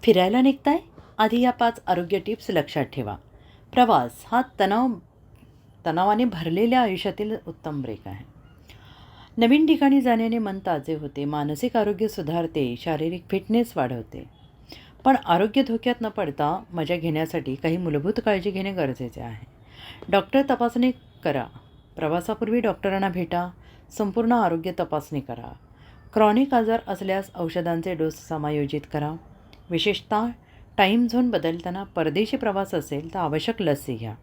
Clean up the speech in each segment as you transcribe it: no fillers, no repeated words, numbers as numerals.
फिरायला निघताय? आधी या 5 आरोग्य टिप्स लक्षात ठेवा. प्रवास हा तणावाने भरलेल्या आयुष्यातील उत्तम ब्रेक आहे. नवीन ठिकाणी जाण्याने मन ताजे होते, मानसिक आरोग्य सुधारते, शारीरिक फिटनेस वाढवते. पण आरोग्य धोक्यात न पडता मजा घेण्यासाठी काही मूलभूत काळजी घेणे गरजेचे आहे. डॉक्टर तपासणी करा. प्रवासापूर्वी डॉक्टरांना भेटा. संपूर्ण आरोग्य तपासणी करा. क्रॉनिक आजार असल्यास औषधांचे डोस समायोजित करा. विशेषतः टाईम झोन बदलताना परदेशी प्रवास असेल तर आवश्यक लसी घ्या.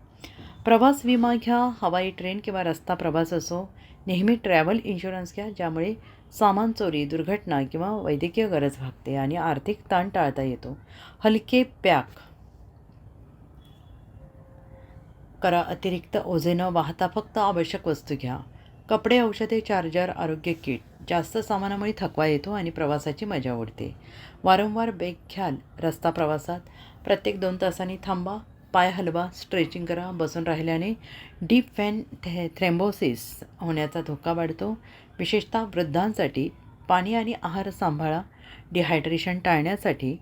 प्रवास विमा घ्या. हवाई, ट्रेन किंवा रस्ता प्रवास असो, नेहमी ट्रॅव्हल इन्शुरन्स घ्या, ज्यामुळे सामान चोरी, दुर्घटना किंवा वैद्यकीय गरज भागते आणि आर्थिक ताण टाळता येतो. हलके पॅक करा. अतिरिक्त ओझे न वाहता फक्त आवश्यक वस्तू घ्या. कपडे, औषधे, चार्जर, आरोग्य किट. जास्त सामानामुळे थकवा येतो आणि प्रवासाची मजा उडते. वारंवार ब्रेक घ्याल. रस्ता प्रवासात प्रत्येक 2 तासांनी थांबा. पाय हलवा, स्ट्रेचिंग करा. बसून राहिल्याने डीप वेन थ्रोम्बोसिस होण्याचा धोका वाढतो. विशेषतः वृद्धांसाठी पाणी आणि आहार सांभाळा. डिहायड्रेशन टाळण्यासाठी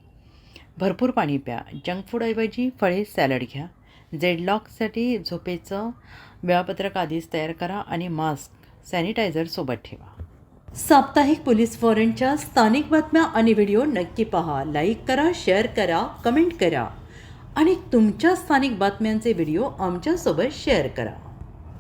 भरपूर पाणी प्या. जंक फूडऐवजी फळे, सॅलड घ्या. जेडलॉकसाठी झोपेचं वेळापत्रक आधीच तयार करा आणि मास्क, सॅनिटायझर सोबत ठेवा. साप्ताहिक पोलीस वॉरंटच्या स्थानिक बातम्या आणि व्हिडिओ नक्की पहा. लाईक करा, शेअर करा, कमेंट करा आणि तुमच्या स्थानिक बातम्यांचे व्हिडिओ आमच्यासोबत शेअर करा.